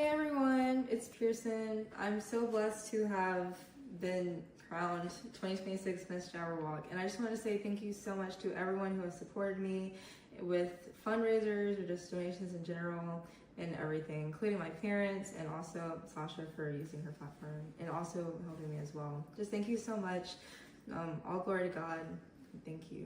Hey everyone, it's Pearson. I'm so blessed to have been crowned 2026 Miss Jabberwock, and I just want to say thank you so much to everyone who has supported me with fundraisers or just donations in general and everything, including my parents and also Sasha for using her platform and also helping me as well. Just thank you so much. All glory to God. Thank you.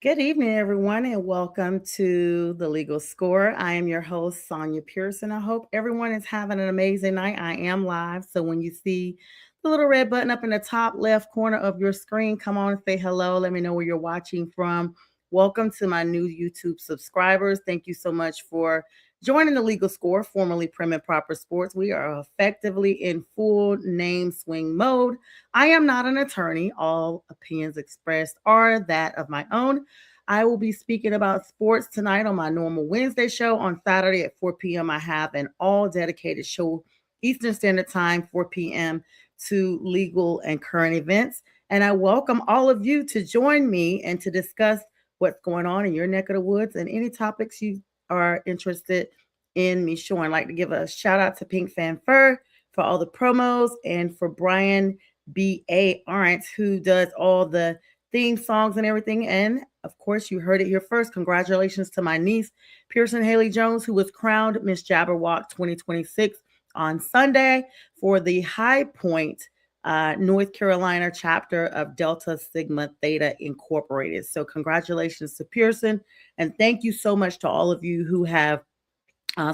Good evening, everyone, and welcome to the Legal Score. I am your host, Sonja Pearson. I hope everyone is having an amazing night. I am live, so when you see the little red button up in the top left corner of your screen, come on and say hello. Let me know where you're watching from. Welcome to my new YouTube subscribers. Thank you so much for joining the Legal Score, formerly Prim and Proper Sports. We are effectively in full name swing mode. I am not an attorney. All opinions expressed are that of my own. I will be speaking about sports tonight on my normal Wednesday show. On Saturday at 4 p.m., I have an all dedicated show, Eastern Standard Time, 4 p.m., to legal and current events. And I welcome all of you to join me and to discuss what's going on in your neck of the woods and any topics you are interested in me showing. I'd like to give a shout out to Pink Fan Fur for all the promos and for Brian B.A. Aren't, who does all the theme songs and everything. And of course, you heard it here first. Congratulations to my niece, Pearson Haley Jones, who was crowned Miss Jabberwock 2026 on Sunday for the High Point, North Carolina chapter of Delta Sigma Theta Incorporated. So, congratulations to Pearson. And thank you so much to all of you who have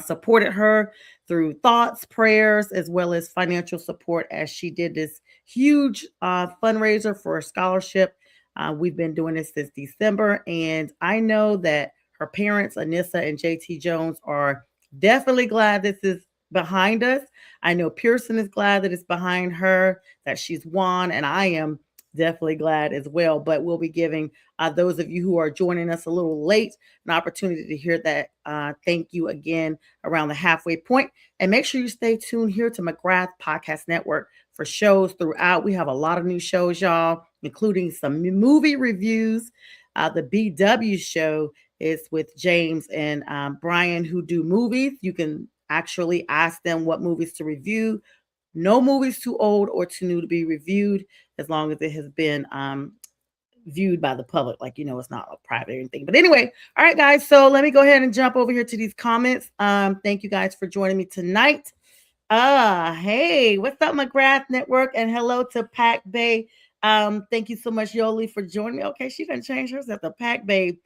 supported her through thoughts, prayers, as well as financial support as she did this huge fundraiser for a scholarship. We've been doing this since December, and I know that her parents, Anissa and JT Jones, are definitely glad this is behind us. I know Pearson is glad that it's behind her, that she's won, and I am definitely glad as well. But we'll be giving those of you who are joining us a little late an opportunity to hear that. Thank you again around the halfway point. And make sure you stay tuned here to McGrath Podcast Network for shows throughout. We have a lot of new shows, y'all, including some movie reviews. The BW show is with James and Brian, who do movies. You can actually ask them what movies to review. No movies too old or too new to be reviewed, as long as it has been viewed by the public. Like, it's not a private or anything. But anyway, all right, guys. So let me go ahead and jump over here to these comments. Thank you guys for joining me tonight. Hey, what's up, McGrath Network? And hello to Pac Bay. Thank you so much, Yoli, for joining me. Okay, she didn't change herself to Pac Bay.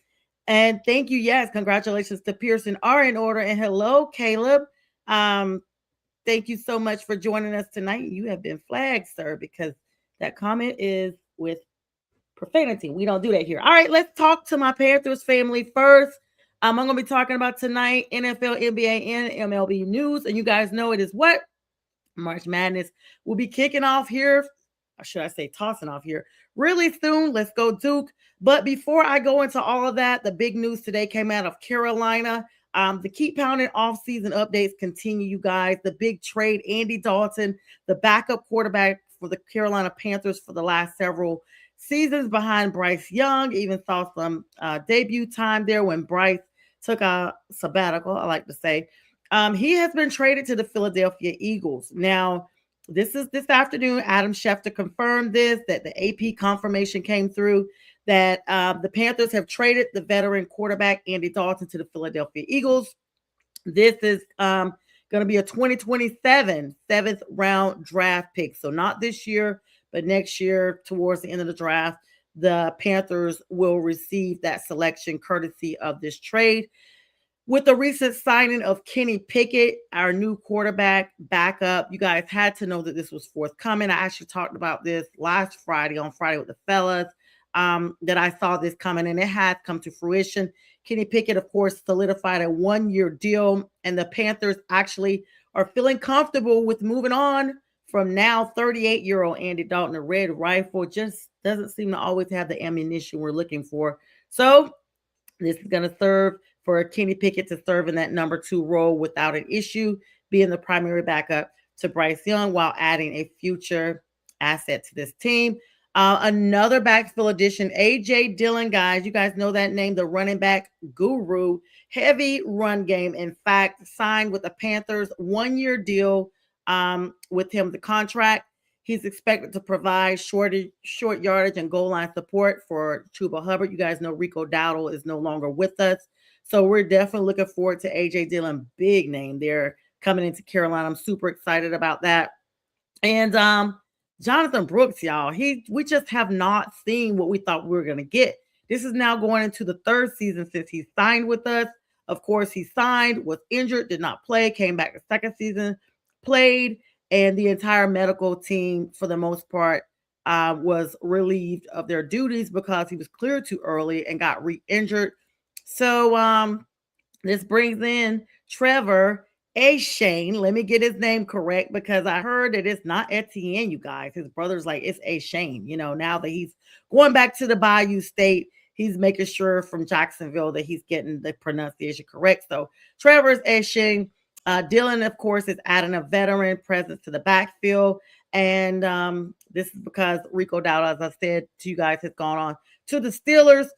And thank you. Yes, congratulations to Pearson are in order. And hello, Caleb. Um, Thank you so much for joining us tonight. You have been flagged, sir, because that comment is with profanity. We don't do that here. All right, let's talk to my Panthers family first. I'm going to be talking about tonight NFL, NBA, and MLB news. And you guys know it is what? March Madness will be kicking off here. Or should I say tossing off here really soon? Let's go, Duke. But before I go into all of that, the big news today came out of Carolina. The keep pounding off-season updates continue, you guys. The big trade, Andy Dalton, the backup quarterback for the Carolina Panthers for the last several seasons behind Bryce Young. Even saw some debut time there when Bryce took a sabbatical, I like to say. He has been traded to the Philadelphia Eagles. Now, this is this afternoon. Adam Schefter confirmed this, that the AP confirmation came through that the Panthers have traded the veteran quarterback Andy Dalton to the Philadelphia Eagles. This is going to be a 2027 seventh round draft pick. So not this year, but next year towards the end of the draft, the Panthers will receive that selection courtesy of this trade. With the recent signing of Kenny Pickett, our new quarterback backup, you guys had to know that this was forthcoming. I actually talked about this last Friday, on Friday with the fellas, that I saw this coming, and it has come to fruition. Kenny Pickett, of course, solidified a 1-year deal, and the Panthers actually are feeling comfortable with moving on from now 38-year-old Andy Dalton. A red rifle just doesn't seem to always have the ammunition we're looking for. So this is going to serve for Kenny Pickett to serve in that number 2 role without an issue, being the primary backup to Bryce Young while adding a future asset to this team. Another backfield addition, A.J. Dillon, guys. You guys know that name, the running back guru. Heavy run game. In fact, signed with the Panthers, 1-year deal with him, the contract. He's expected to provide short yardage and goal line support for Chuba Hubbard. You guys know Rico Dowdle is no longer with us. So we're definitely looking forward to A.J. Dillon, big name there coming into Carolina. I'm super excited about that. And Jonathan Brooks, y'all, we just have not seen what we thought we were going to get. This is now going into the third season since he signed with us. Of course, he signed, was injured, did not play, came back the second season, played, and the entire medical team, for the most part, was relieved of their duties because he was cleared too early and got re-injured. So this brings in Trevor Shane. Let me get his name correct because I heard that it's not Etienne, you guys. His brother's like, it's Shane. Now that he's going back to the Bayou State, he's making sure from Jacksonville that he's getting the pronunciation correct. So Trevor's Shane. Dillon, of course, is adding a veteran presence to the backfield. And this is because Rico Dowdle, as I said to you guys, has gone on to the Steelers.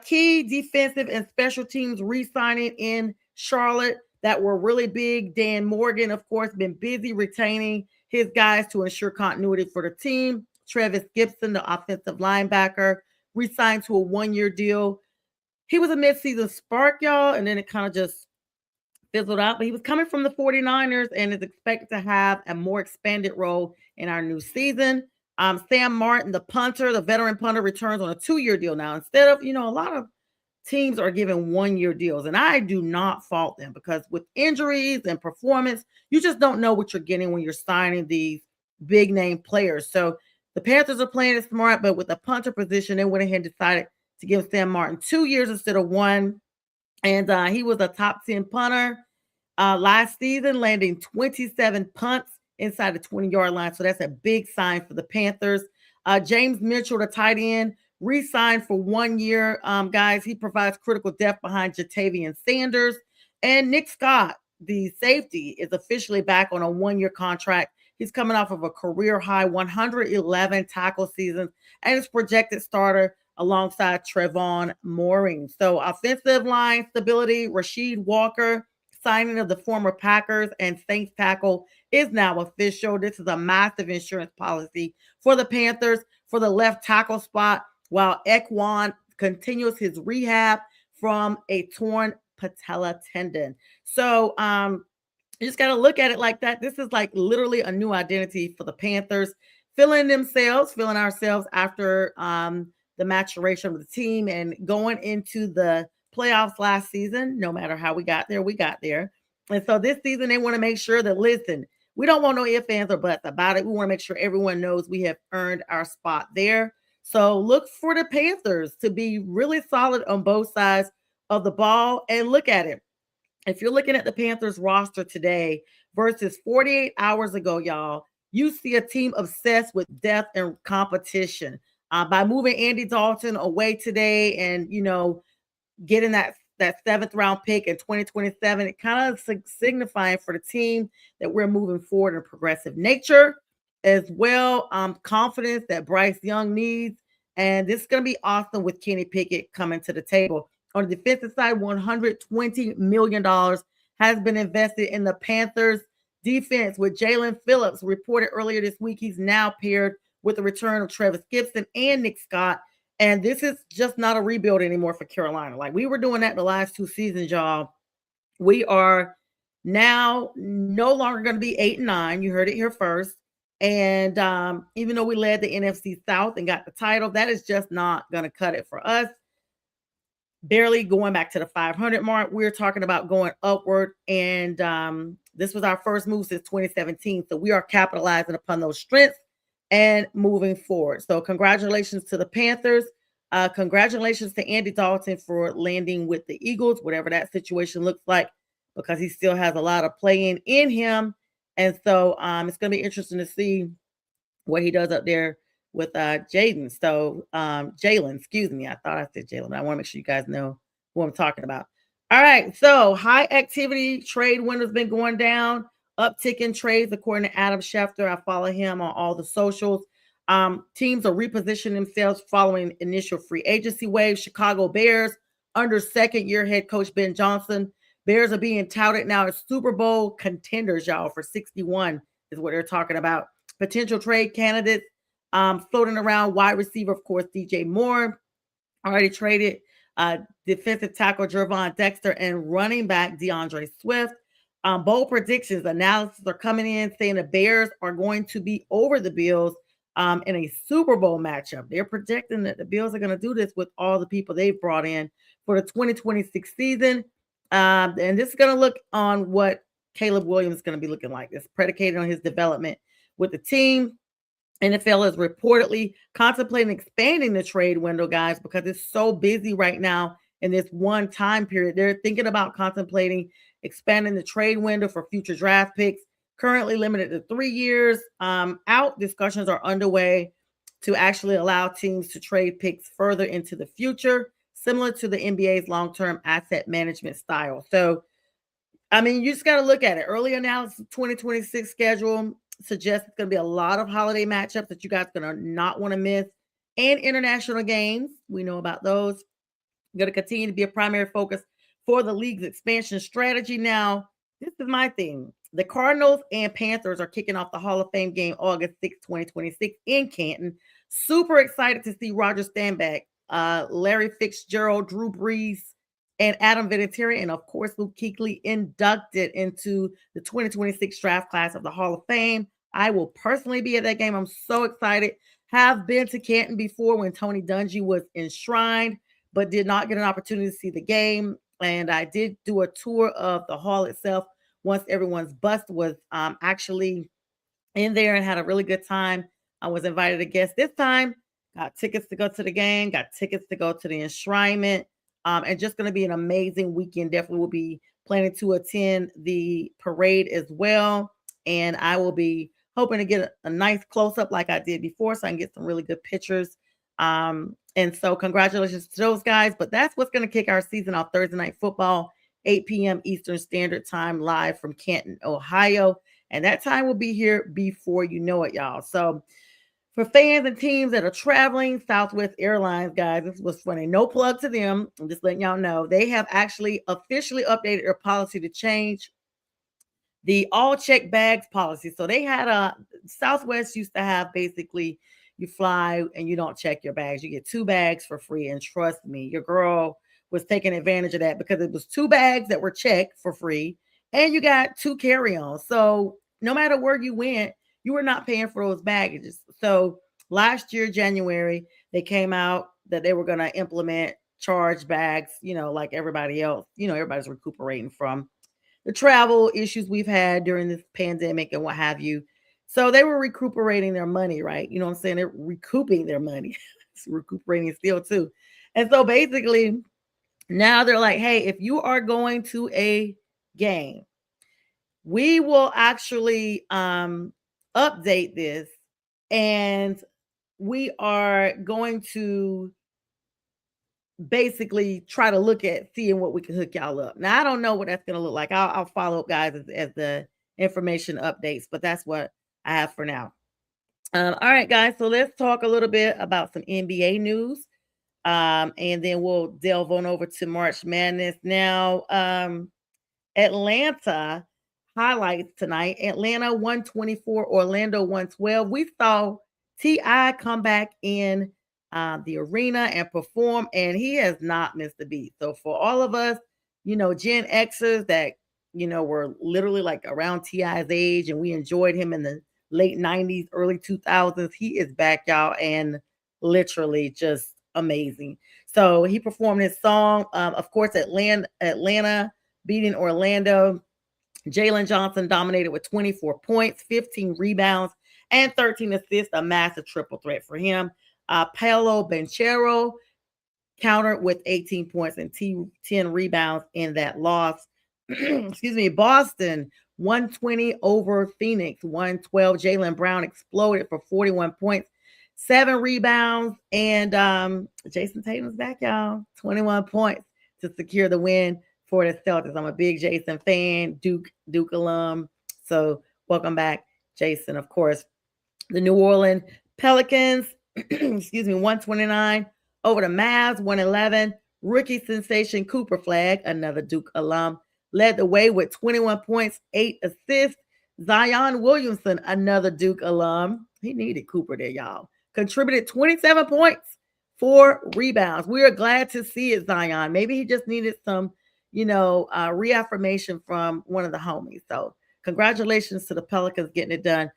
Key defensive and special teams re-signing in Charlotte that were really big. Dan Morgan, of course, been busy retaining his guys to ensure continuity for the team. Travis Gibson, the offensive linebacker, re-signed to a 1-year deal. He was a midseason spark, y'all, and then it kind of just fizzled out. But he was coming from the 49ers and is expected to have a more expanded role in our new season. Sam Martin, the punter, the veteran punter, returns on a 2-year deal now. Instead of, a lot of teams are giving 1-year deals, and I do not fault them because with injuries and performance, you just don't know what you're getting when you're signing these big name players. So the Panthers are playing it smart, but with the punter position, they went ahead and decided to give Sam Martin 2 years instead of 1. And he was a top 10 punter last season, landing 27 punts inside the 20-yard line. So that's a big sign for the Panthers. James Mitchell, the tight end, re-signed for 1 year. Guys, he provides critical depth behind Jatavian Sanders. And Nick Scott, the safety, is officially back on a 1-year contract. He's coming off of a career-high 111 tackle seasons and is projected starter alongside Trevon Moring. So offensive line stability, Rasheed Walker, signing of the former Packers and Saints tackle is now official. This is a massive insurance policy for the Panthers for the left tackle spot, while Ekwan continues his rehab from a torn patella tendon. So you just got to look at it like that. This is like literally a new identity for the Panthers, feeling ourselves after the maturation of the team and going into the playoffs last season. No matter how we got there, we got there. And so this season, they want to make sure that, listen, we don't want no ifs, ands, or buts about it. We want to make sure everyone knows we have earned our spot there. So look for the Panthers to be really solid on both sides of the ball. And look at it. If you're looking at the Panthers roster today versus 48 hours ago, y'all, you see a team obsessed with depth and competition. By moving Andy Dalton away today and, getting that 7th round pick in 2027, it kind of signifying for the team that we're moving forward in a progressive nature as well. Confidence that Bryce Young needs. And this is going to be awesome with Kenny Pickett coming to the table. On the defensive side, $120 million has been invested in the Panthers defense with Jalen Phillips. Reported earlier this week, he's now paired with the return of Travis Gibson and Nick Scott. And this is just not a rebuild anymore for Carolina. Like we were doing that the last 2 seasons, y'all. We are now no longer going to be 8-9. You heard it here first. And even though we led the NFC South and got the title, that is just not going to cut it for us. Barely going back to the 500 mark. We're talking about going upward. And this was our first move since 2017. So we are capitalizing upon those strengths and moving forward. So congratulations to the Panthers. Congratulations to Andy Dalton for landing with the Eagles, whatever that situation looks like, because he still has a lot of playing in him. And so it's going to be interesting to see what he does up there with Jalen. So Jalen, excuse me. I thought I said Jalen, but I want to make sure you guys know who I'm talking about. All right. So high activity trade windows been going down. Uptick in trades, according to Adam Schefter. I follow him on all the socials. Teams are repositioning themselves following initial free agency wave. Chicago Bears, under second-year head coach Ben Johnson, Bears are being touted now as Super Bowl contenders, y'all, for 61 is what they're talking about. Potential trade candidates floating around. Wide receiver, of course, DJ Moore, already traded. Defensive tackle Jervon Dexter and running back DeAndre Swift. Bold predictions, analysis are coming in saying the Bears are going to be over the Bills in a Super Bowl matchup. They're projecting that the Bills are going to do this with all the people they've brought in for the 2026 season. And this is going to look on what Caleb Williams is going to be looking like. It's predicated on his development with the team. NFL is reportedly contemplating expanding the trade window, guys, because it's so busy right now in this one time period. They're thinking about contemplating expanding the trade window for future draft picks, currently limited to 3 years out. Discussions are underway to actually allow teams to trade picks further into the future, similar to the NBA's long-term asset management style. So, I mean, you just got to look at it. Early analysis 2026 schedule suggests it's going to be a lot of holiday matchups that you guys are going to not want to miss, and international games. We know about those. Going to continue to be a primary focus for the league's expansion strategy. Now, this is my thing. The Cardinals and Panthers are kicking off the Hall of Fame game August 6, 2026 in Canton. Super excited to see Roger Staubach, Larry Fitzgerald, Drew Brees, and Adam Vinatieri, and of course, Luke Kuechly inducted into the 2026 draft class of the Hall of Fame. I will personally be at that game. I'm so excited. Have been to Canton before when Tony Dungy was enshrined, but did not get an opportunity to see the game. And I did do a tour of the hall itself once everyone's bust was actually in there, and had a really good time. I was invited to guest this time. Got tickets to go to the game, got tickets to go to the enshrinement. And just going to be an amazing weekend. Definitely will be planning to attend the parade as well. And I will be hoping to get a nice close up like I did before, so I can get some really good pictures. And so congratulations to those guys. But that's what's going to kick our season off: Thursday Night Football, 8 p.m. Eastern Standard Time, live from Canton, Ohio. And that time will be here before you know it, y'all. So for fans and teams that are traveling, Southwest Airlines, guys, this was funny. No plug to them. I'm just letting y'all know. They have actually officially updated their policy to change the all check bags policy. So they had Southwest used to have basically you fly and you don't check your bags. You get 2 bags for free. And trust me, your girl was taking advantage of that because it was 2 bags that were checked for free and you got 2 carry-ons. So no matter where you went, you were not paying for those baggages. So last year, January, they came out that they were going to implement charge bags, like everybody else. Everybody's recuperating from the travel issues we've had during this pandemic and what have you. So they were recuperating their money, right? You know what I'm saying? They're recouping their money. It's recuperating still too. And so basically now they're like, hey, if you are going to a game, we will actually update this, and we are going to basically try to look at seeing what we can hook y'all up. Now, I don't know what that's going to look like. I'll follow up, guys, as the information updates, but that's what I have for now. All right, guys, so let's talk a little bit about some NBA news, and then we'll delve on over to March Madness. Now, Atlanta highlights tonight. Atlanta 124, Orlando 112. We saw T.I. come back in the arena and perform, and he has not missed a beat. So for all of us, Gen Xers that, were literally like around T.I.'s age, and we enjoyed him in the late 90s, early 2000s, he is back, y'all, and literally just amazing. So he performed his song. Of course, Atlanta beating Orlando. Jalen Johnson dominated with 24 points, 15 rebounds, and 13 assists, a massive triple threat for him. Paolo Banchero countered with 18 points and 10 rebounds in that loss. Excuse me. Boston 120 over Phoenix 112. Jaylen Brown exploded for 41 points, 7 rebounds, and Jason Tatum's back, y'all. 21 points to secure the win for the Celtics. I'm a big Jason fan, Duke alum. So welcome back, Jason. Of course, the New Orleans Pelicans, excuse me, 129 over the Mavs, 111. Rookie sensation Cooper Flag, another Duke alum, led the way with 21 points, 8 assists. Zion Williamson, another Duke alum, he needed Cooper there, y'all, contributed 27 points, 4 rebounds. We are glad to see it, Zion. Maybe he just needed some, reaffirmation from one of the homies. So congratulations to the Pelicans getting it done.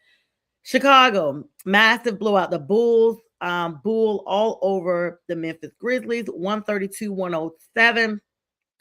Chicago, massive blowout. The Bulls, bull all over the Memphis Grizzlies, 132-107.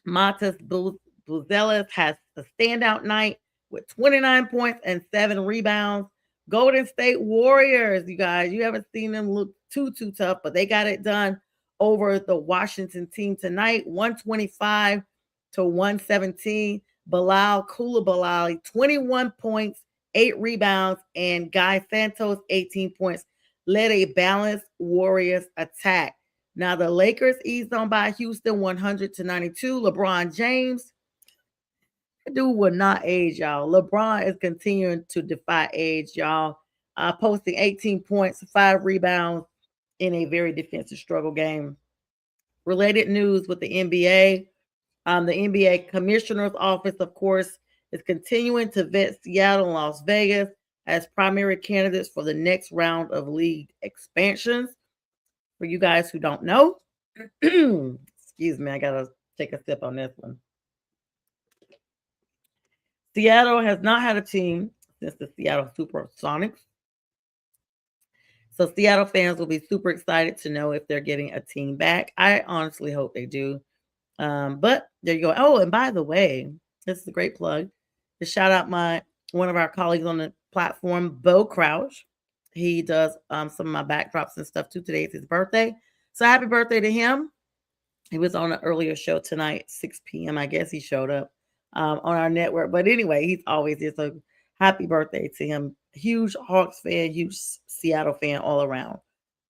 Matas Buzelis has a standout night with 29 points and 7 rebounds. Golden State Warriors, you guys, you haven't seen them look too tough, but they got it done over the Washington team tonight, 125-117. Bilal Koulibaly, 21 points, 8 rebounds, and Guy Santos, 18 points, led a balanced Warriors attack. Now the Lakers eased on by Houston 100-92. LeBron James, that dude will not age, y'all. LeBron is continuing to defy age, y'all. Posting 18 points, 5 rebounds in a very defensive struggle game. Related news with the NBA. The NBA Commissioner's Office, of course, is continuing to vet Seattle and Las Vegas as primary candidates for the next round of league expansions. For you guys who don't know, excuse me, I gotta take a sip on this one. Seattle has not had a team since the Seattle Supersonics. So Seattle fans will be super excited to know if they're getting a team back. I honestly hope they do. But there you go. Oh, and by the way, this is a great plug to shout out one of our colleagues on the platform, Bo Crouch. He does some of my backdrops and stuff too. Today is his birthday. So happy birthday to him. He was on an earlier show tonight, 6 p.m. I guess he showed up on our network. But anyway, he's always here. So happy birthday to him. Huge Hawks fan, huge Seattle fan all around.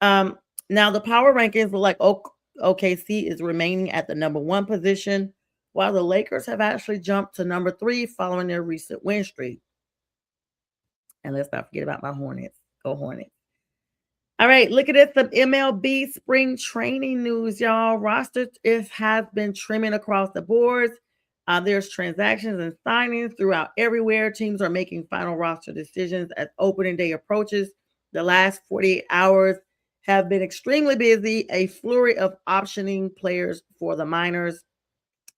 Now the power rankings look like OKC is remaining at the number 1 position, while the Lakers have actually jumped to number 3 following their recent win streak. And let's not forget about my Hornets. Go Hornets. All right, look at this. Some MLB spring training news, y'all. Roster has been trimming across the boards. There's transactions and signings throughout everywhere. Teams are making final roster decisions as opening day approaches. The last 48 hours have been extremely busy. A flurry of optioning players for the minors.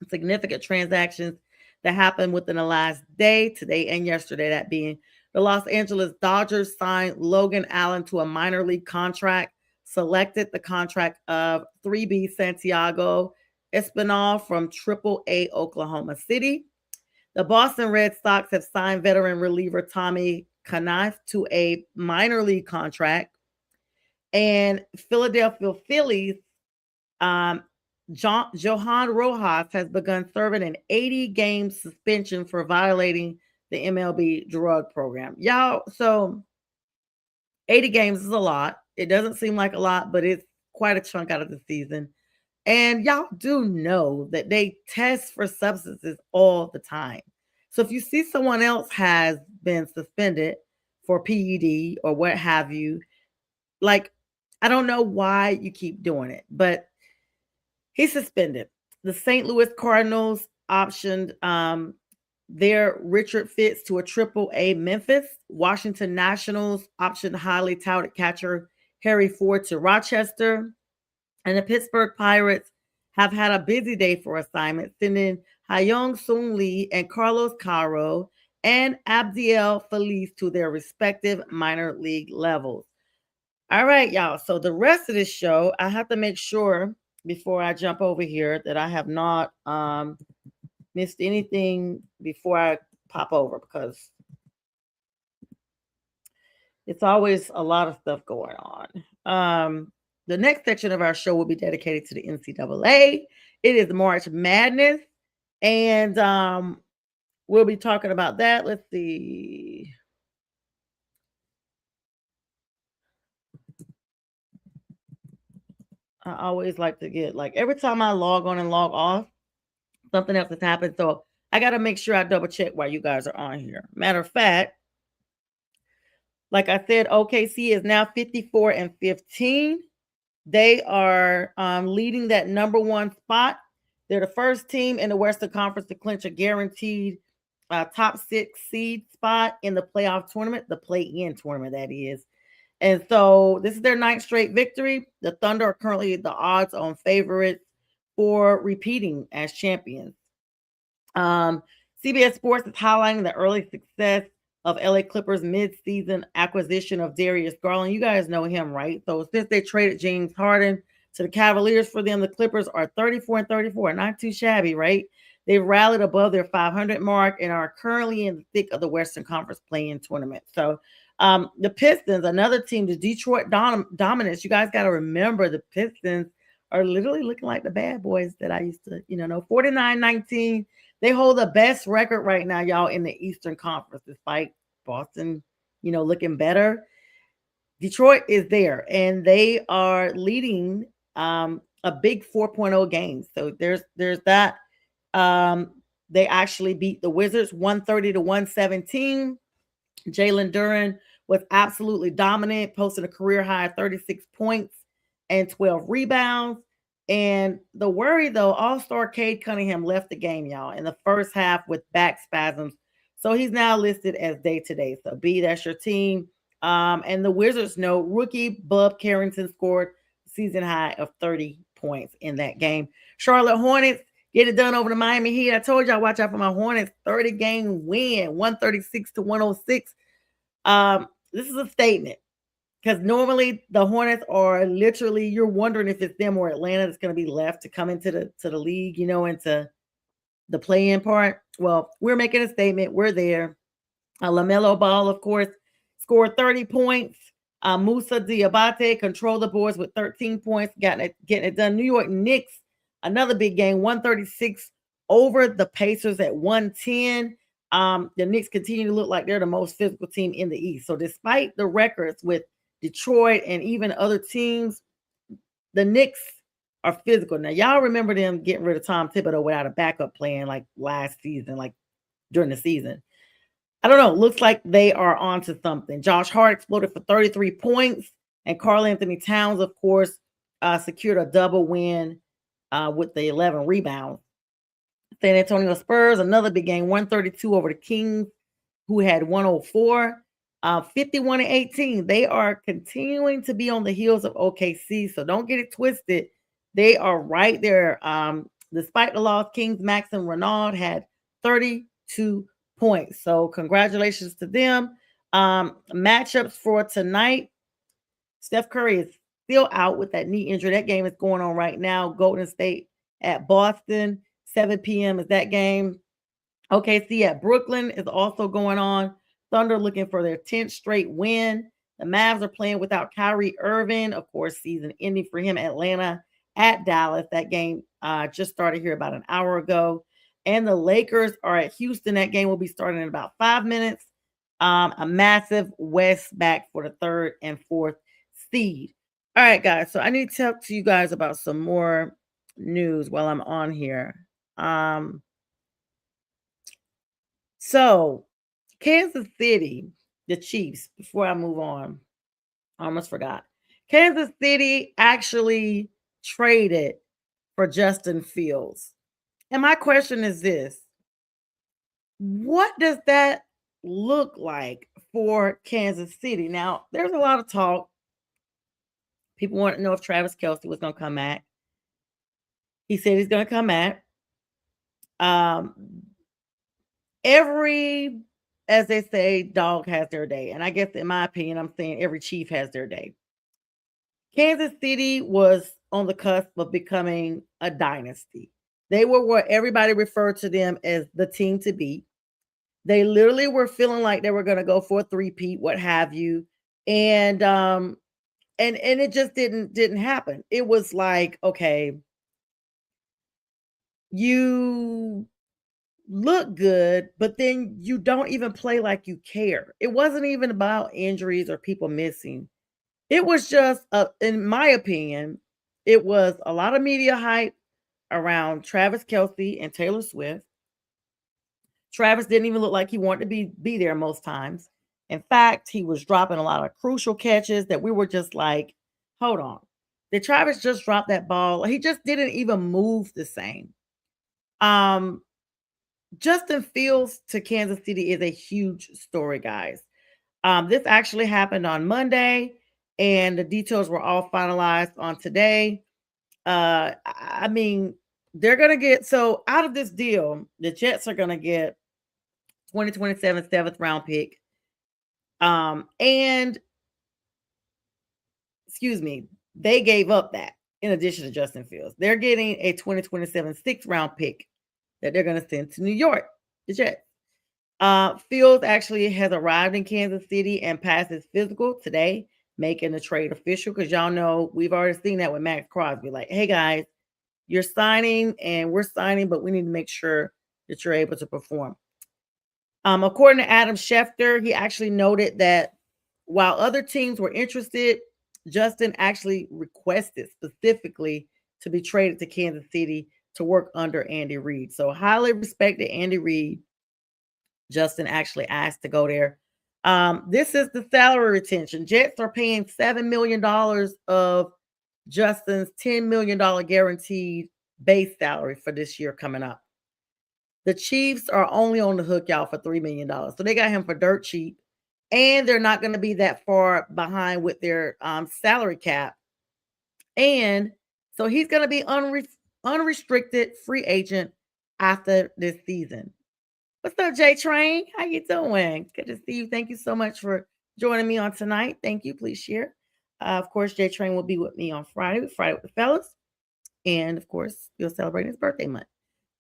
Significant transactions that happened within the last day, today and yesterday, that being the Los Angeles Dodgers signed Logan Allen to a minor league contract, selected the contract of 3B Santiago Espinal from AAA Oklahoma City. The Boston Red Sox have signed veteran reliever Tommy Knife to a minor league contract. And Philadelphia Phillies, Johan Rojas has begun serving an 80-game suspension for violating the MLB drug program. Y'all, so 80 games is a lot. It doesn't seem like a lot, but it's quite a chunk out of the season. And y'all do know that they test for substances all the time. So if you see someone else has been suspended for PED or what have you, like, I don't know why you keep doing it, but he's suspended. The St. Louis Cardinals optioned their Richard Fitz to a AAA Memphis. Washington Nationals optioned highly touted catcher Harry Ford to Rochester. And the Pittsburgh Pirates have had a busy day for assignments, sending Hyung Sung Lee and Carlos Caro and Abdiel Feliz to their respective minor league levels. All right, y'all. So the rest of this show, I have to make sure before I jump over here that I have not missed anything before I pop over, because it's always a lot of stuff going on. The next section of our show will be dedicated to the NCAA. It is March Madness, and we'll be talking about that. Let's see. I always like to get, like, every time I log on and log off, something else has happened. So I got to make sure I double check while you guys are on here. Matter of fact, Like I said, OKC is now 54-15. They are leading that number one spot. They're the first team in the Western Conference to clinch a guaranteed top six seed spot in the playoff tournament, the play-in tournament, that is. And so this is their ninth straight victory. The Thunder are currently the odds-on favorites for repeating as champions. Um, CBS Sports is highlighting the early success of LA Clippers mid-season acquisition of Darius Garland. You guys know him, right? So since they traded James Harden to the Cavaliers for them, the Clippers are 34-34. Not too shabby, right? They've rallied above their 500 mark and are currently in the thick of the Western Conference play-in tournament. So the Pistons, another team, the Detroit Dominants. You guys got to remember the Pistons are literally looking like the bad boys that I used to, know, 49-19. They hold the best record right now, y'all, in the Eastern Conference, despite Boston, looking better. Detroit is there, and they are leading a big 4.0 game. So there's that. They actually beat the Wizards 130-117. Jalen Duren was absolutely dominant, posting a career high of 36 points and 12 rebounds. And the worry, though, All-Star Cade Cunningham left the game, y'all, in the first half with back spasms. So he's now listed as day-to-day. So, B, that's your team. And the Wizards know rookie Bub Carrington scored season high of 30 points in that game. Charlotte Hornets get it done over the Miami Heat. I told y'all, watch out for my Hornets. 30-game win, 136-106. This is a statement. Because normally the Hornets are literally, you're wondering if it's them or Atlanta that's going to be left to come into the league, into the play-in part. Well, we're making a statement. We're there. LaMelo Ball, of course, scored 30 points. Musa Diabate controlled the boards with 13 points, getting it done. New York Knicks, another big game, 136 over the Pacers at 110. The Knicks continue to look like they're the most physical team in the East. So despite the records with Detroit and even other teams, the Knicks are physical. Now, y'all remember them getting rid of Tom Thibodeau without a backup plan like last season, like during the season. I don't know. Looks like they are onto something. Josh Hart exploded for 33 points, and Karl Anthony Towns, of course, secured a double win with the 11 rebounds. San Antonio Spurs, another big game, 132 over the Kings, who had 104. 51-18. They are continuing to be on the heels of OKC, so don't get it twisted. They are right there. Despite the loss, Kings Max and Renaud had 32 points. So congratulations to them. Matchups for tonight. Steph Curry is still out with that knee injury. That game is going on right now. Golden State at Boston. 7 p.m. is that game. OKC at Brooklyn is also going on. Thunder looking for their 10th straight win. The Mavs are playing without Kyrie Irving. Of course, season ending for him. Atlanta at Dallas. That game just started here about an hour ago. And the Lakers are at Houston. That game will be starting in about 5 minutes. A massive West back for the 3rd and 4th seed. All right, guys. So I need to talk to you guys about some more news while I'm on here. So Kansas City, the Chiefs, before I move on, I almost forgot. Kansas City actually traded for Justin Fields. And my question is this: what does that look like for Kansas City? Now, there's a lot of talk. People want to know if Travis Kelce was going to come back. He said he's going to come back. Every, as they say, dog has their day. And I guess in my opinion, I'm saying every chief has their day. Kansas City was on the cusp of becoming a dynasty. They were what everybody referred to them as the team to beat. They literally were feeling like they were going to go for a three-peat, what have you. And it just didn't happen. It was like, okay, you look good, but then you don't even play like you care. It wasn't even about injuries or people missing. It was just, in my opinion, it was a lot of media hype around Travis Kelce and Taylor Swift. Travis didn't even look like he wanted to be there most times. In fact, he was dropping a lot of crucial catches that we were just like, hold on. Did Travis just drop that ball? He just didn't even move the same. Um, Justin Fields to Kansas City is a huge story, guys. This actually happened on Monday, and the details were all finalized on today. I mean, they're gonna get so out of this deal, the Jets are gonna get 2027 seventh round pick. And excuse me, they gave up that in addition to Justin Fields. They're getting a 2027 sixth round pick that they're gonna send to New York, the Jets. Fields actually has arrived in Kansas City and passed his physical today, making the trade official. Because y'all know we've already seen that with Max Crosby. Like, hey guys, you're signing and we're signing, but we need to make sure that you're able to perform. According to Adam Schefter, he actually noted that while other teams were interested, Justin actually requested specifically to be traded to Kansas City to work under Andy Reid. So highly respected Andy Reid. Justin actually asked to go there. This is the salary retention. Jets are paying $7 million of Justin's $10 million guaranteed base salary for this year coming up. The Chiefs are only on the hook, y'all, for $3 million. So they got him for dirt cheap. And they're not going to be that far behind with their salary cap. And so he's going to be unrestricted free agent after this season. What's up, J Train? How you doing? Good to see you. Thank you so much for joining me on tonight. Thank you. Please share. Of course, J Train will be with me on Friday with the fellas. And of course, we'll celebrate his birthday month.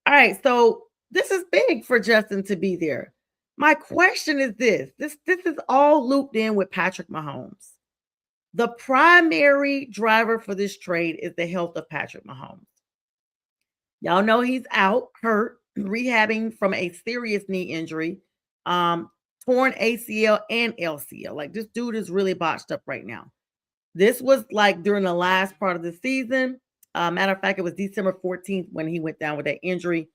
All right. So this is big for Justin to be there. My question is this. This is all looped in with Patrick Mahomes. The primary driver for this trade is the health of Patrick Mahomes. Y'all know he's out, hurt, rehabbing from a serious knee injury, torn ACL and LCL. Like this dude is really botched up right now. This was like during the last part of the season. Matter of fact, it was December 14th when he went down with that injury.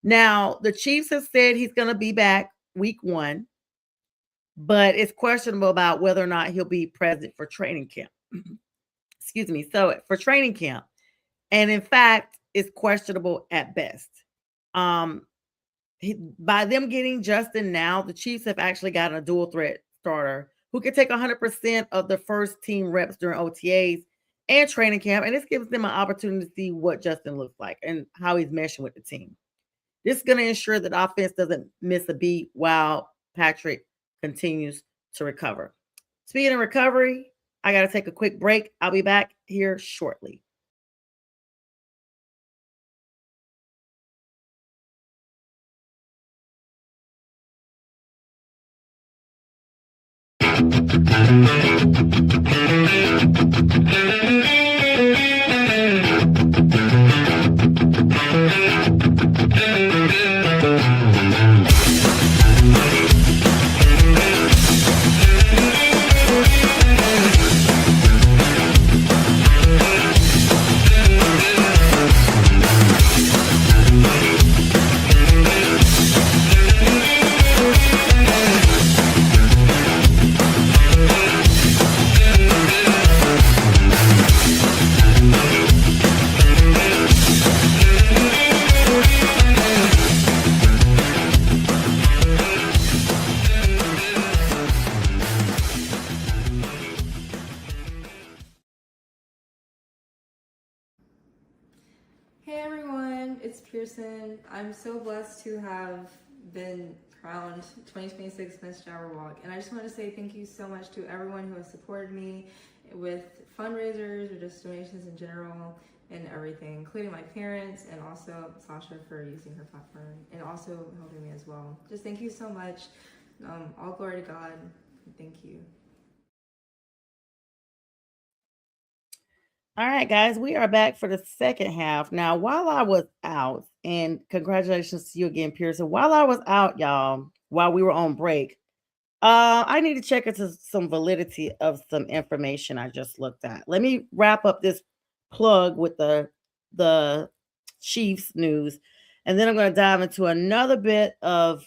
Now, the Chiefs have said he's going to be back week 1, but it's questionable about whether or not he'll be present for training camp. Excuse me. So for training camp. And in fact, it's questionable at best. By them getting Justin now, the Chiefs have actually gotten a dual threat starter who can take 100% of the first team reps during OTAs and training camp. And this gives them an opportunity to see what Justin looks like and how he's meshing with the team. This is going to ensure that offense doesn't miss a beat while Patrick continues to recover. Speaking of recovery, I got to take a quick break. I'll be back here shortly. Hey everyone, it's Pearson. I'm so blessed to have been crowned 2026 Miss Jabberwock, and I just want to say thank you so much to everyone who has supported me with fundraisers or just donations in general and everything, including my parents and also Sasha for using her platform and also helping me as well. Just thank you so much. All glory to God. Thank you. All right, guys, we are back for the second half. Now, while I was out, and congratulations to you again, Pearson. While I was out, y'all, while we were on break, I need to check into some validity of some information I just looked at. Let me wrap up this plug with the Chiefs news, and then I'm going to dive into another bit of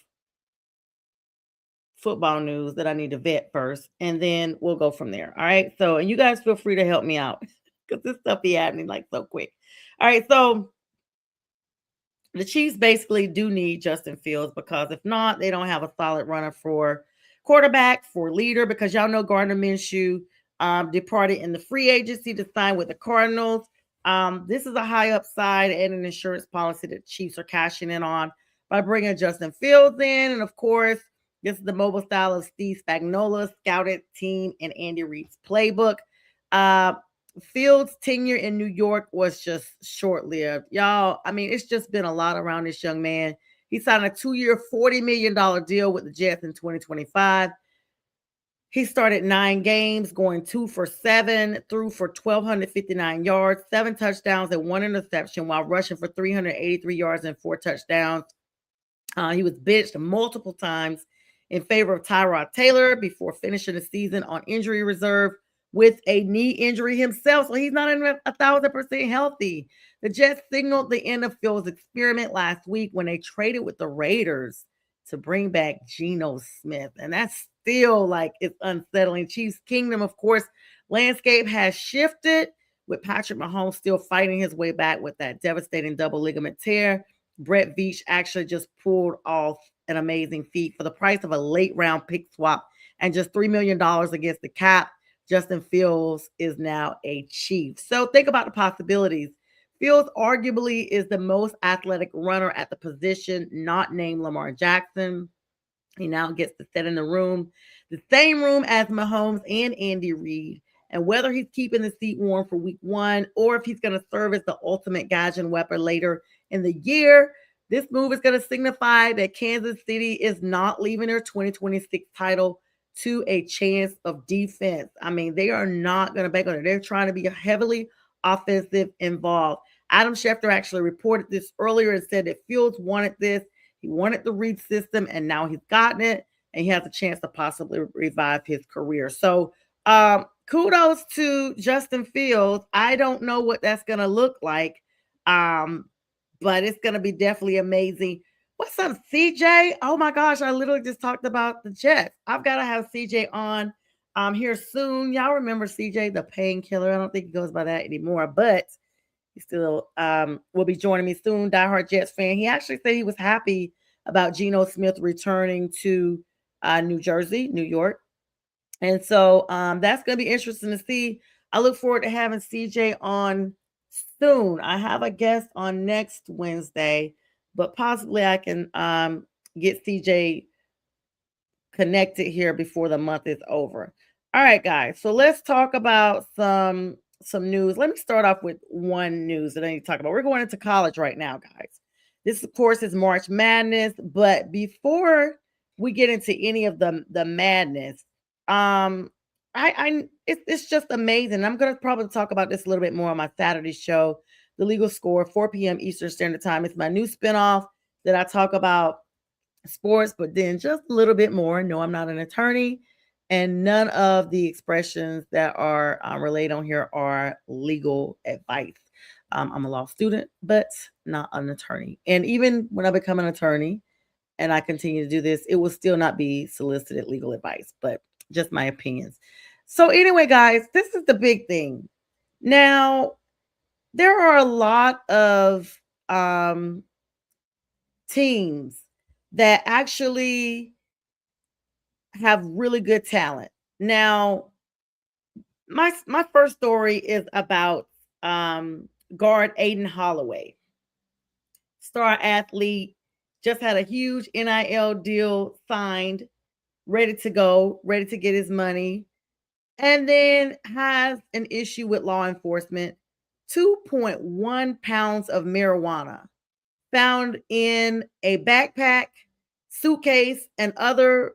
football news that I need to vet first, and then we'll go from there. All right. So, and you guys feel free to help me out because this stuff be happening like so quick. All right. So, the Chiefs basically do need Justin Fields because if not, they don't have a solid runner for quarterback, for leader, because y'all know Gardner Minshew departed in the free agency to sign with the Cardinals. This is a high upside and an insurance policy that the Chiefs are cashing in on by bringing Justin Fields in. And of course, this is the mobile style of Steve Spagnuolo scouted team and Andy Reid's playbook. Uh, Fields' tenure in New York was just short lived. Y'all, I mean, it's just been a lot around this young man. He signed a 2-year, $40 million deal with the Jets in 2025. He started 9 games, going 2 for 7, threw for 1,259 yards, 7 touchdowns, and 1 interception while rushing for 383 yards and 4 touchdowns. He was benched multiple times in favor of Tyrod Taylor before finishing the season on injury reserve with a knee injury himself. So he's not even 1,000% healthy. The Jets signaled the end of Fields' experiment last week when they traded with the Raiders to bring back Geno Smith. And that's still like it's unsettling. Chiefs Kingdom, of course, landscape has shifted with Patrick Mahomes still fighting his way back with that devastating double ligament tear. Brett Veach actually just pulled off an amazing feat for the price of a late round pick swap and just $3 million against the cap. Justin Fields is now a Chief. So think about the possibilities. Fields arguably is the most athletic runner at the position, not named Lamar Jackson. He now gets to sit in the same room as Mahomes and Andy Reid. And whether he's keeping the seat warm for week 1 or if he's going to serve as the ultimate gadget weapon later in the year, this move is going to signify that Kansas City is not leaving their 2026 title to a chance of defense. I mean, they are not going to bank on it. They're trying to be heavily offensive involved. Adam Schefter actually reported this earlier and said that Fields wanted this. He wanted the Reid system, and now he's gotten it, and he has a chance to possibly revive his career. So, kudos to Justin Fields. I don't know what that's going to look like, but it's going to be definitely amazing. What's up, CJ? Oh my gosh, I literally just talked about the Jets. I've got to have CJ on here soon. Y'all remember CJ, the painkiller? I don't think he goes by that anymore, but he still will be joining me soon. Diehard Jets fan. He actually said he was happy about Geno Smith returning to New York. And so that's going to be interesting to see. I look forward to having CJ on soon. I have a guest on next Wednesday, but possibly I can get CJ connected here before the month is over. All right, guys. So let's talk about some news. Let me start off with one news that I need to talk about. We're going into college right now, guys. This, of course, is March Madness. But before we get into any of the madness, it's just amazing. I'm going to probably talk about this a little bit more on my Saturday show, The Legal Score, 4 p.m. Eastern Standard Time. It's my new spinoff that I talk about sports, but then just a little bit more. No, I'm not an attorney, and none of the expressions that are relayed on here are legal advice. I'm a law student, but not an attorney. And even when I become an attorney and I continue to do this, it will still not be solicited legal advice, but just my opinions. So, anyway, guys, this is the big thing. Now, there are a lot of teams that actually have really good talent. Now, my first story is about guard Aiden Holloway, star athlete, just had a huge NIL deal signed, ready to go, ready to get his money, and then has an issue with law enforcement. 2.1 pounds of marijuana found in a backpack, suitcase, and other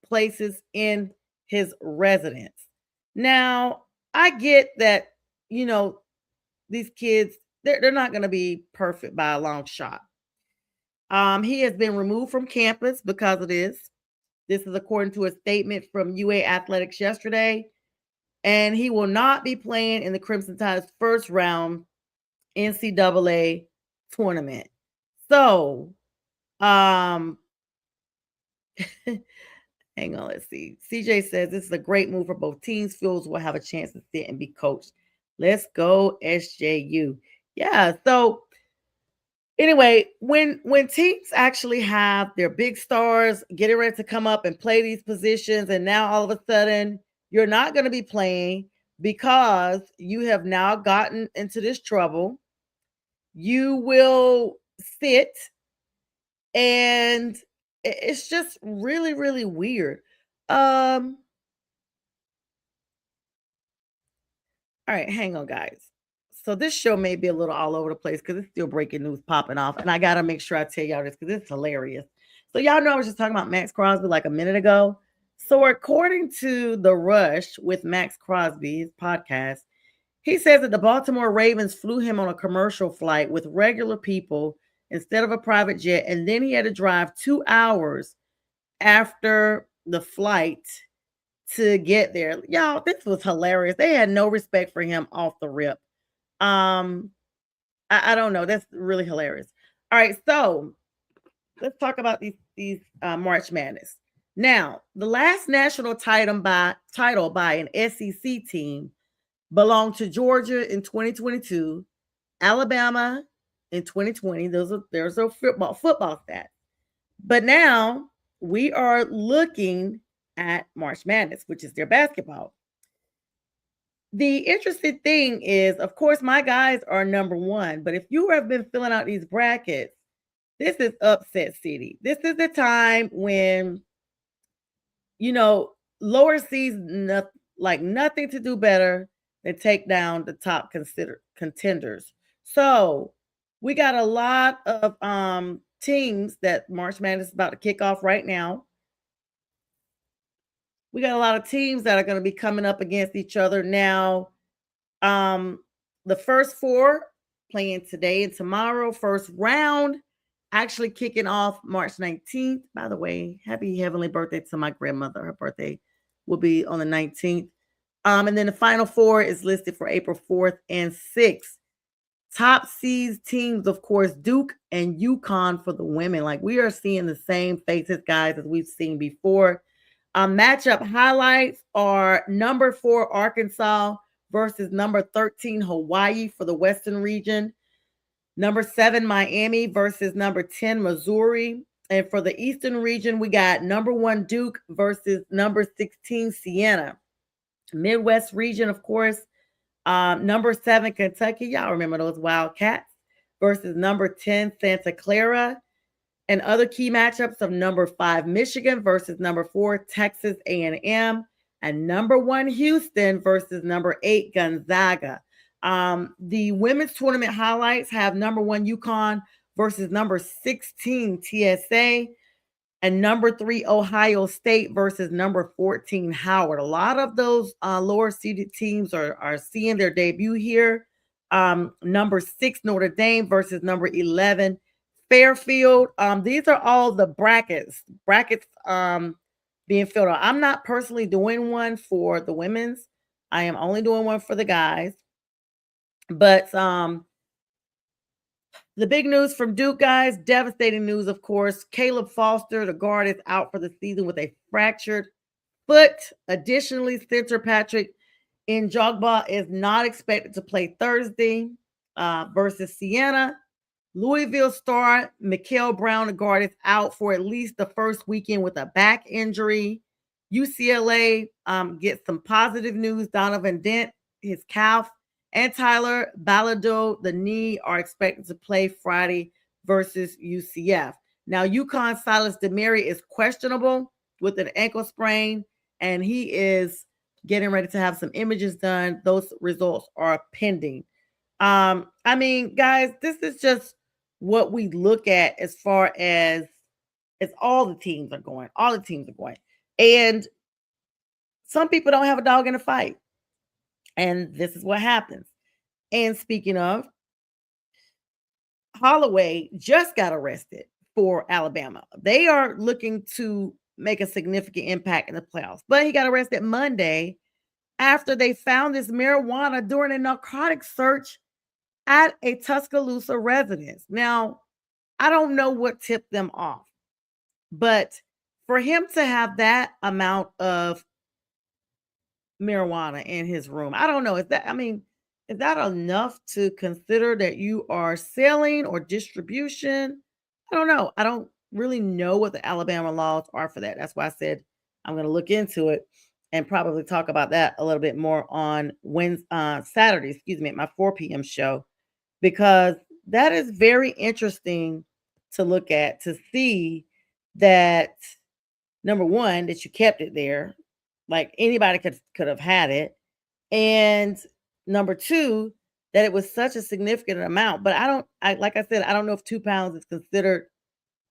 places in his residence. Now, I get that, these kids, they're not going to be perfect by a long shot. He has been removed from campus because of this. This is according to a statement from UA Athletics yesterday. And he will not be playing in the Crimson Tide's first round NCAA tournament. So, Hang on, let's see. CJ says this is a great move for both teams. Fields will have a chance to sit and be coached. Let's go, SJU. Yeah. So anyway, when teams actually have their big stars getting ready to come up and play these positions, and now all of a sudden you're not going to be playing because you have now gotten into this trouble, you will sit, and it's just really, really weird. All right, hang on, guys. So this show may be a little all over the place because it's still breaking news popping off, and I gotta make sure I tell y'all this because it's hilarious. So y'all know I was just talking about Max Crosby like a minute ago. So according to The Rush with Max Crosby, his podcast, he says that the Baltimore Ravens flew him on a commercial flight with regular people instead of a private jet, and then he had to drive 2 hours after the flight to get there. Y'all, this was hilarious. They had no respect for him off the rip. Um, I don't know. That's really hilarious. All right, so let's talk about these March Madness. Now, the last national title by an SEC team belonged to Georgia in 2022, Alabama in 2020. There's a football stat. But now we are looking at March Madness, which is their basketball. The interesting thing is, of course, my guys are number one, but if you have been filling out these brackets, this is upset city. This is the time when, you know, lower seeds like nothing to do better than take down the top contenders. So we got a lot of teams that March Madness is about to kick off right now. We got a lot of teams that are going to be coming up against each other now. The first four playing today and tomorrow, first round actually kicking off March 19th. By the way, happy heavenly birthday to my grandmother. Her birthday will be on the 19th. And then the final four is listed for April 4th and 6th. Top seeds teams, of course, Duke and UConn for the women. Like we are seeing the same faces, guys, as we've seen before. Matchup highlights are number 4 Arkansas versus number 13 Hawaii for the Western region. Number 7 Miami versus number 10 Missouri. And for the Eastern region, we got number 1 Duke versus number 16 Siena. Midwest region, of course, number 7 Kentucky. Y'all remember those Wildcats versus number 10 Santa Clara. And other key matchups of number 5 Michigan versus number 4 Texas A&M, and number 1 Houston versus number 8 Gonzaga. The women's tournament highlights have number 1 UConn versus number 16 TSA, and number 3 Ohio State versus number 14 Howard. A lot of those lower seeded teams are seeing their debut here. Number 6 Notre Dame versus number 11 Fairfield. These are all the brackets being filled out. I'm not personally doing one for the women's. I am only doing one for the guys. But the big news from Duke, guys, devastating news, of course. Caleb Foster, the guard, is out for the season with a fractured foot. Additionally, center Patrick Njogba is not expected to play Thursday versus Siena. Louisville star Mikael Brown, the guard, is out for at least the first weekend with a back injury. UCLA gets some positive news. Donovan Dent, his calf, and Tyler Balado, the knee, are expected to play Friday versus UCF. Now, UConn Silas DeMary is questionable with an ankle sprain, and he is getting ready to have some images done. Those results are pending. I mean, guys, this is just what we look at as far as all the teams are going. All the teams are going. And some people don't have a dog in the fight. And this is what happens. And speaking of, Holloway just got arrested for Alabama. They are looking to make a significant impact in the playoffs. But he got arrested Monday after they found this marijuana during a narcotic search at a Tuscaloosa residence. Now, I don't know what tipped them off, but for him to have that amount of marijuana in his room, I don't know. Is that enough to consider that you are selling or distribution? I don't know. I don't really know what the Alabama laws are for that. That's why I said I'm going to look into it and probably talk about that a little bit more on Saturday, at my 4 p.m. show, because that is very interesting to look at, to see that, number one, that you kept it there, like anybody could have had it, and number two, that it was such a significant amount. But I like I said, I don't know if 2 pounds is considered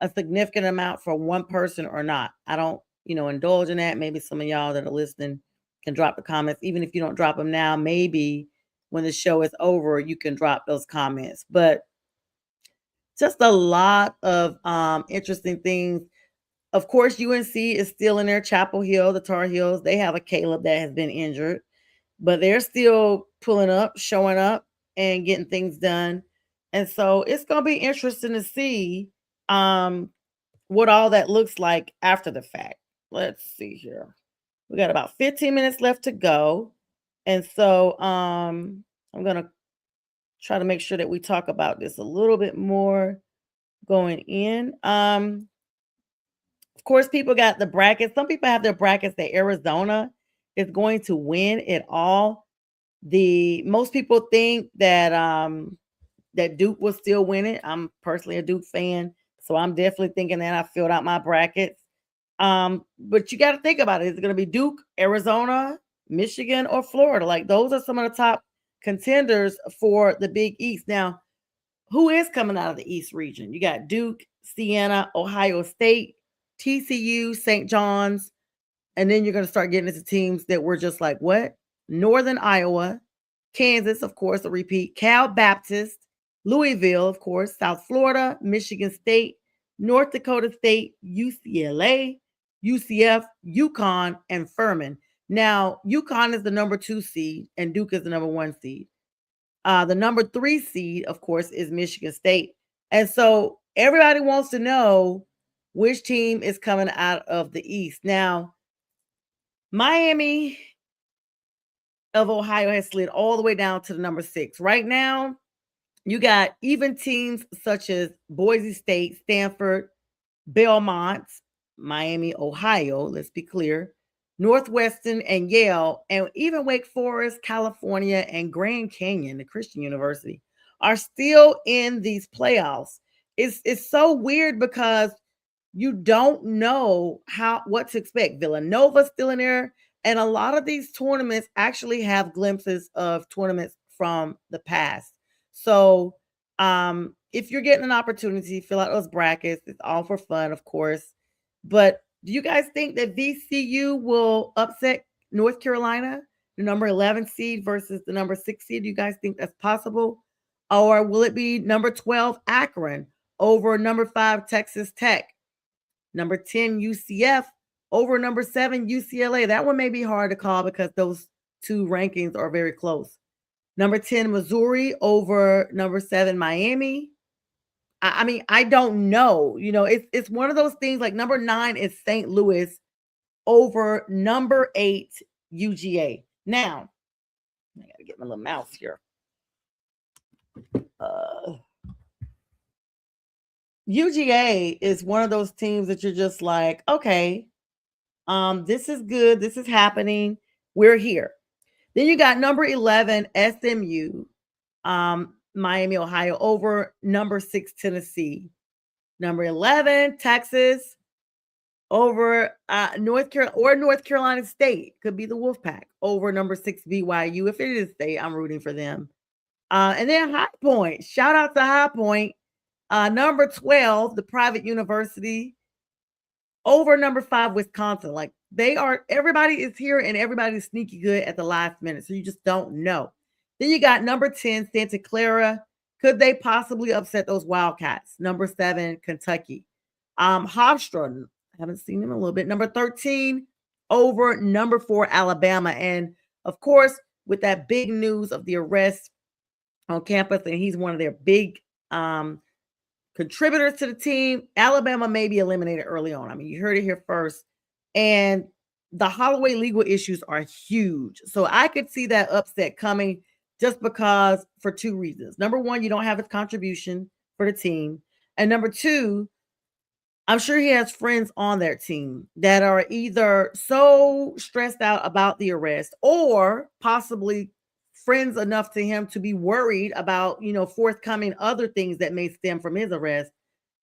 a significant amount for one person or not. I don't, indulge in that. Maybe some of y'all that are listening can drop the comments. Even if you don't drop them now, maybe when the show is over, you can drop those comments. But just a lot of interesting things. Of course, UNC is still in there. Chapel Hill, the Tar Heels, they have a Caleb that has been injured, but they're still pulling up, showing up, and getting things done. And so it's going to be interesting to see what all that looks like after the fact. Let's see here. We got about 15 minutes left to go. And so I'm going to try to make sure that we talk about this a little bit more going in. Of course, people got the brackets. Some people have their brackets that Arizona is going to win it all. Most people think that that Duke will still win it. I'm personally a Duke fan, so I'm definitely thinking that. I filled out my brackets. But you got to think about it. Is it going to be Duke, Arizona, Michigan, or Florida? Like, those are some of the top contenders for the Big East. Now, who is coming out of the East region? You got Duke, Siena, Ohio State, TCU, St. John's, and then you're going to start getting into teams that were just like, what? Northern Iowa, Kansas, of course, a repeat, Cal Baptist, Louisville, of course, South Florida, Michigan State, North Dakota State, UCLA, UCF, UConn, and Furman. Now, UConn is the number 2 seed, and Duke is the number 1 seed. The number 3 seed, of course, is Michigan State. And so everybody wants to know which team is coming out of the East. Now, Miami of Ohio has slid all the way down to the number 6. Right now, you got even teams such as Boise State, Stanford, Belmont, Miami, Ohio, let's be clear, Northwestern and Yale, and even Wake Forest, California, and Grand Canyon, the Christian University, are still in these playoffs. It's so weird because you don't know what to expect. Villanova's still in there, and a lot of these tournaments actually have glimpses of tournaments from the past. So if you're getting an opportunity, fill out those brackets. It's all for fun, of course. But do you guys think that VCU will upset North Carolina, the number 11 seed versus the number 6 seed? Do you guys think that's possible? Or will it be number 12 Akron over number 5 Texas Tech? Number 10 UCF over number 7 UCLA. That one may be hard to call because those two rankings are very close. Number 10 Missouri over number 7 Miami. I mean, I don't know. It's one of those things. Like, number 9 is St. Louis over number 8 UGA. Now, I gotta get my little mouse here. UGA is one of those teams that you're just like, okay, this is good. This is happening. We're here. Then you got number 11 SMU, Miami, Ohio over number 6 Tennessee. Number 11 Texas over North Carolina State. Could be the Wolfpack over number 6 BYU. If it is State, I'm rooting for them. And then High Point. Shout out to High Point. Number 12, the private university over number 5 Wisconsin. Like, everybody is here and everybody's sneaky good at the last minute. So you just don't know. Then you got number 10, Santa Clara. Could they possibly upset those Wildcats? Number 7, Kentucky. Hofstra, I haven't seen them in a little bit. Number 13 over number 4, Alabama. And of course, with that big news of the arrest on campus, and he's one of their big contributors to the team. Alabama may be eliminated early on. I mean, you heard it here first. And the Holloway legal issues are huge. So I could see that upset coming just because for two reasons. Number one, you don't have his contribution for the team. And number two, I'm sure he has friends on their team that are either so stressed out about the arrest or possibly friends enough to him to be worried about, forthcoming other things that may stem from his arrest,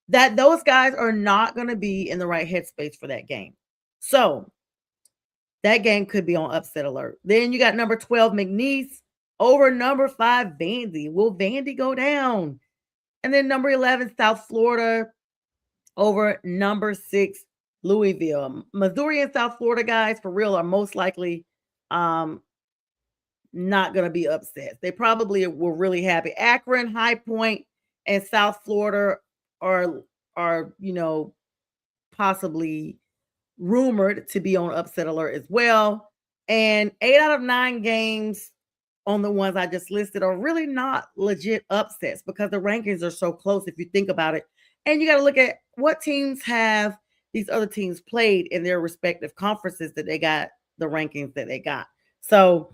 that those guys are not going to be in the right headspace for that game. So that game could be on upset alert. Then you got number 12, McNeese, over number 5, Vandy. Will Vandy go down? And then number 11, South Florida, over number 6, Louisville. Missouri and South Florida guys, for real, are most likely not going to be upset. They probably were really happy. Akron, High Point, and South Florida are possibly rumored to be on upset alert as well. And 8 out of 9 games on the ones I just listed are really not legit upsets because the rankings are so close if you think about it. And you got to look at what teams have these other teams played in their respective conferences that they got the rankings that they got. So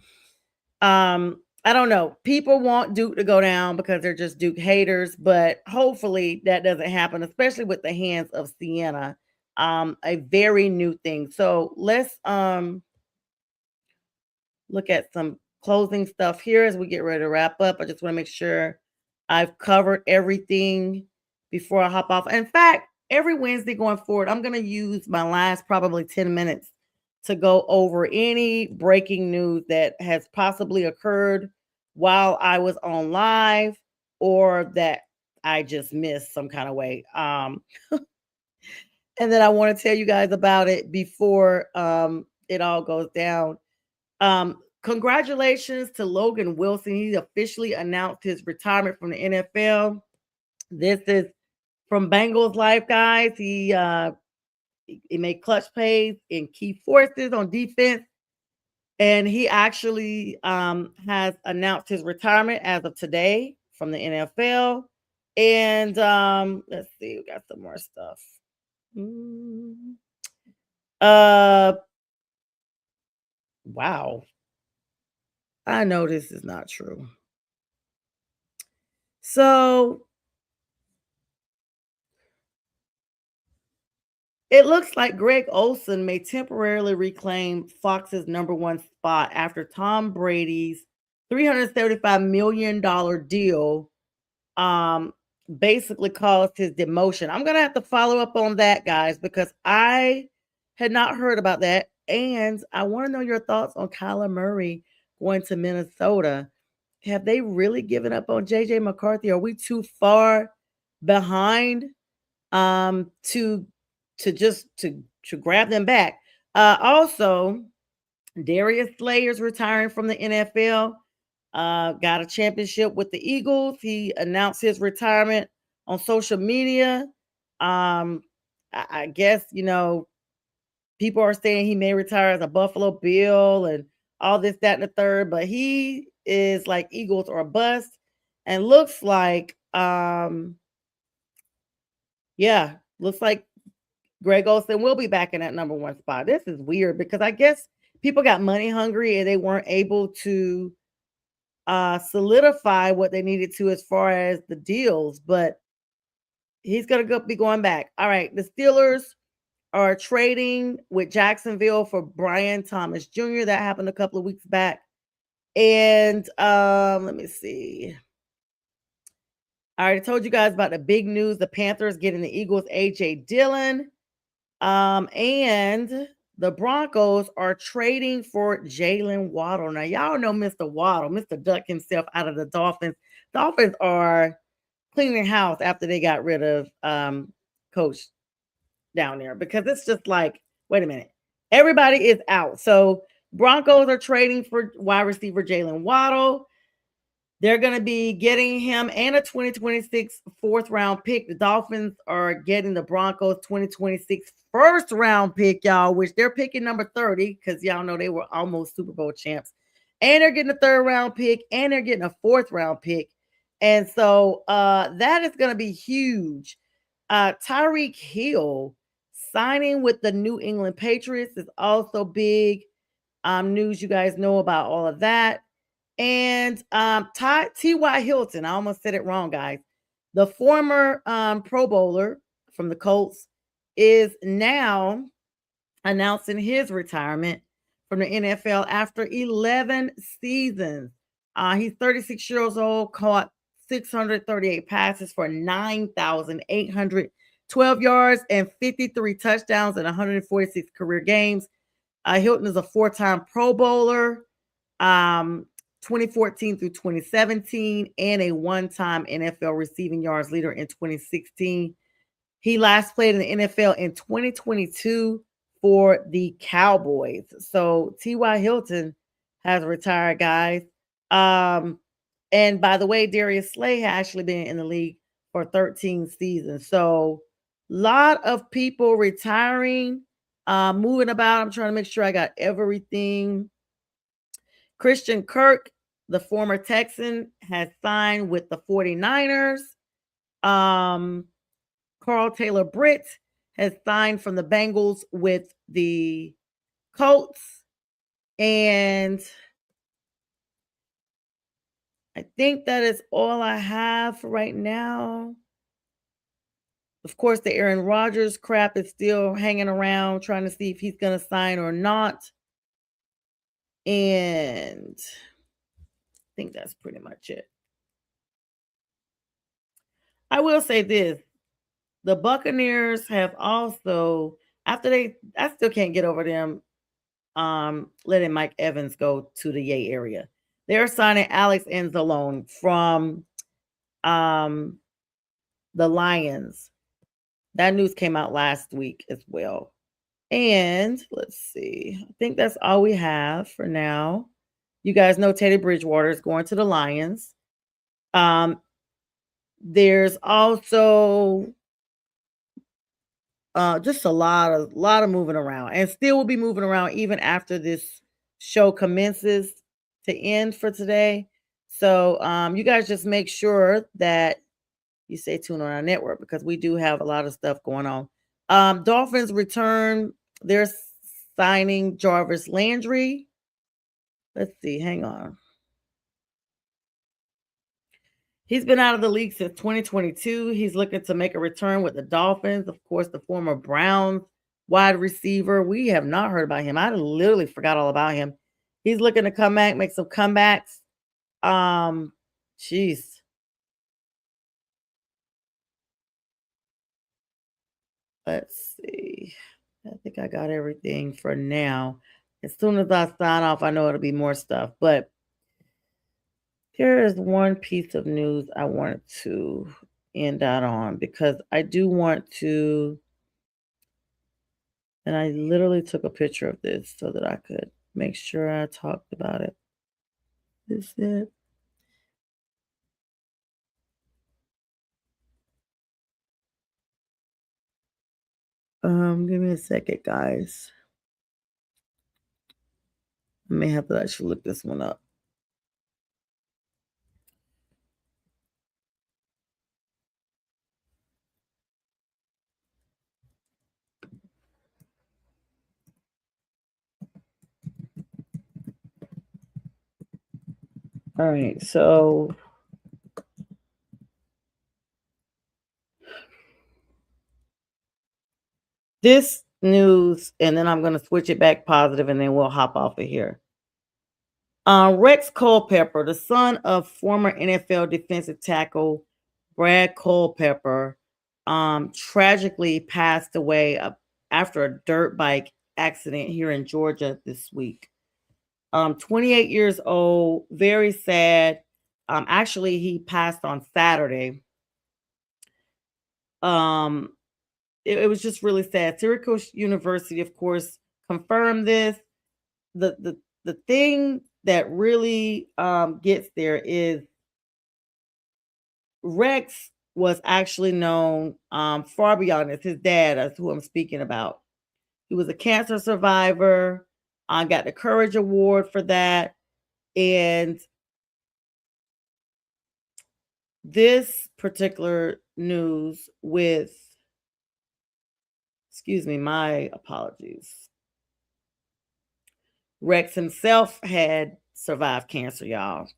I don't know. People want Duke to go down because they're just Duke haters, but hopefully that doesn't happen, especially with the hands of Sienna. A very new thing. So let's look at some closing stuff here as we get ready to wrap up. I just want to make sure I've covered everything before I hop off. In fact, every Wednesday going forward, I'm going to use my last probably 10 minutes to go over any breaking news that has possibly occurred while I was on live or that I just missed some kind of way. And then I want to tell you guys about it before it all goes down. Congratulations to Logan Wilson. He officially announced his retirement from the NFL. This is from Bengals Life, guys. He made clutch plays in key forces on defense. And he actually has announced his retirement as of today from the NFL. And let's see, we got some more stuff. Wow. I know this is not true. So it looks like Greg Olson may temporarily reclaim Fox's #1 spot after Tom Brady's $375 million deal basically caused his demotion. I'm going to have to follow up on that, guys, because I had not heard about that. And I want to know your thoughts on Kyler Murray going to Minnesota. Have they really given up on JJ McCarthy? Are we too far behind to grab them back? Also, Darius Slayer's retiring from the NFL. Got a championship with the Eagles. He announced his retirement on social media. I guess, people are saying he may retire as a Buffalo Bill and all this, that, and the third, but he is like Eagles or a bust and looks like, looks like Greg Olson will be back in that #1 spot. This is weird because I guess people got money hungry and they weren't able to solidify what they needed to as far as the deals, but he's going to be going back. All right. The Steelers are trading with Jacksonville for Brian Thomas Jr. That happened a couple of weeks back. And let me see. I already told you guys about the big news. The Panthers getting the Eagles' A.J. Dillon. And the Broncos are trading for Jalen Waddle. Now, y'all know Mr. Waddle, Mr. Duck himself out of the Dolphins. Dolphins are cleaning house after they got rid of Coach down there because it's just like, wait a minute. Everybody is out. So Broncos are trading for wide receiver Jalen Waddle. They're going to be getting him and a 2026 4th-round pick. The Dolphins are getting the Broncos 2026 1st-round pick, y'all, which they're picking number 30 because y'all know they were almost Super Bowl champs. And they're getting a 3rd-round pick, and they're getting a 4th-round pick. And so that is going to be huge. Tyreek Hill signing with the New England Patriots is also big news. You guys know about all of that. And T.Y. Hilton, I almost said it wrong, guys. The former Pro Bowler from the Colts is now announcing his retirement from the NFL after 11 seasons. He's 36 years old, caught 638 passes for 9,812 yards and 53 touchdowns in 146 career games. Hilton is a four-time Pro Bowler, 2014 through 2017, and a one-time NFL receiving yards leader in 2016. He last played in the NFL in 2022 for the Cowboys. So T.Y. Hilton has retired, guys. And by the way, Darius Slay has actually been in the league for 13 seasons. So a lot of people retiring, moving about. I'm trying to make sure I got everything. Christian Kirk, the former Texan, has signed with the 49ers. Carl Taylor Britt has signed from the Bengals with the Colts. And I think that is all I have for right now. Of course, the Aaron Rodgers crap is still hanging around, trying to see if he's going to sign or not. And I think that's pretty much it. I will say this. The Buccaneers have also, I still can't get over them letting Mike Evans go to the Yay area. They're signing Alex Anzalone from the Lions. That news came out last week as well. And let's see. I think that's all we have for now. You guys know Teddy Bridgewater is going to the Lions. There's also just a lot of moving around, and still will be moving around even after this show commences to end for today. So you guys just make sure that you stay tuned on our network because we do have a lot of stuff going on. Dolphins return. They're signing Jarvis Landry. Let's see. Hang on. He's been out of the league since 2022. He's looking to make a return with the Dolphins. Of course, the former Browns wide receiver. We have not heard about him. I literally forgot all about him. He's looking to come back, make some comebacks. Jeez. Let's see. I think I got everything for now. As soon as I sign off, I know it'll be more stuff. But here is one piece of news I wanted to end out on because I do want to, and I literally took a picture of this so that I could make sure I talked about it. This is it. Give me a second, guys. I may have to actually look this one up. All right, so this news, and then I'm going to switch it back positive, and then we'll hop off of here. Rex Culpepper, the son of former NFL defensive tackle Brad Culpepper, tragically passed away after a dirt bike accident here in Georgia this week. 28 years old, very sad. Actually, he passed on Saturday. It was just really sad. Syracuse University, of course, confirmed this. The thing that really gets there is Rex was actually known far beyond this. His dad is who I'm speaking about. He was a cancer survivor. Got the Courage Award for that. And this particular news with, excuse me, my apologies. Rex himself had survived cancer, y'all.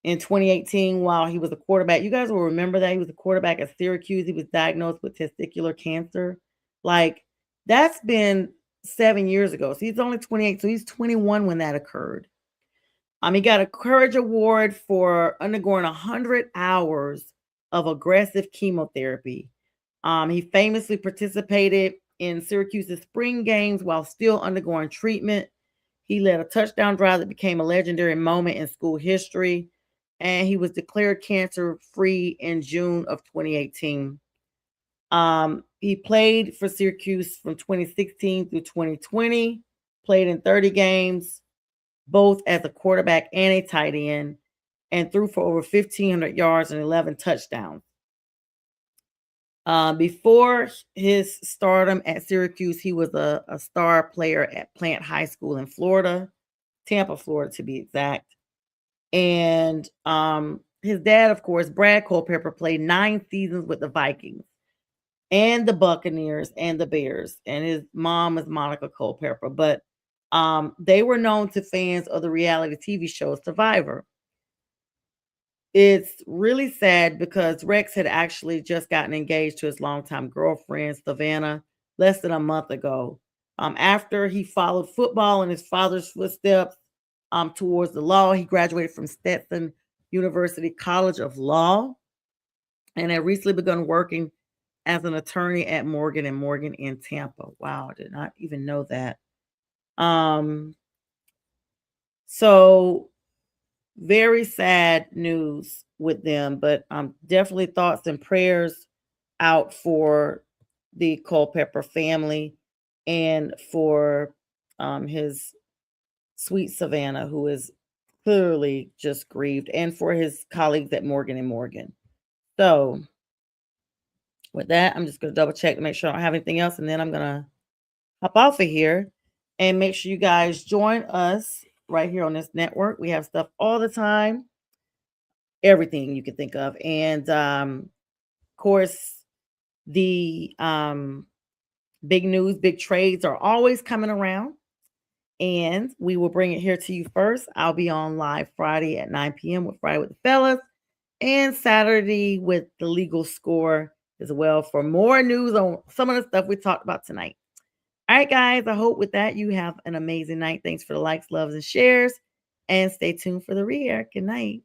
In 2018, while he was a quarterback, you guys will remember that he was a quarterback at Syracuse. He was diagnosed with testicular cancer. Like, that's been 7 years ago. So he's only 28. So he's 21 when that occurred. He got a Courage Award for undergoing 100 hours of aggressive chemotherapy. He famously participated in Syracuse's spring games while still undergoing treatment. He led a touchdown drive that became a legendary moment in school history, and he was declared cancer-free in June of 2018. He played for Syracuse from 2016 through 2020, played in 30 games, both as a quarterback and a tight end, and threw for over 1,500 yards and 11 touchdowns. Before his stardom at Syracuse, he was a star player at Plant High School in Florida, Tampa, Florida to be exact. And his dad, of course, Brad Culpepper, played 9 seasons with the Vikings and the Buccaneers and the Bears. And his mom was Monica Culpepper. But they were known to fans of the reality TV show Survivor. It's really sad because Rex had actually just gotten engaged to his longtime girlfriend, Savannah, less than a month ago. After he followed football in his father's footsteps towards the law, he graduated from Stetson University College of Law and had recently begun working as an attorney at Morgan and Morgan in Tampa. Wow, I did not even know that. So very sad news with them, but definitely thoughts and prayers out for the Culpepper family and for his sweet Savannah, who is clearly just grieved, and for his colleagues at Morgan and Morgan. So with that, I'm just going to double check to make sure I don't have anything else, and then I'm going to hop off of here and make sure you guys join us right here on this network. We have stuff all the time, everything you can think of. And of course, the big news, big trades are always coming around. And we will bring it here to you first. I'll be on live Friday at 9 p.m. with Friday with the Fellas and Saturday with the Legal Score as well for more news on some of the stuff we talked about tonight. All right, guys, I hope with that you have an amazing night. Thanks for the likes, loves, and shares. And stay tuned for the re-air. Good night.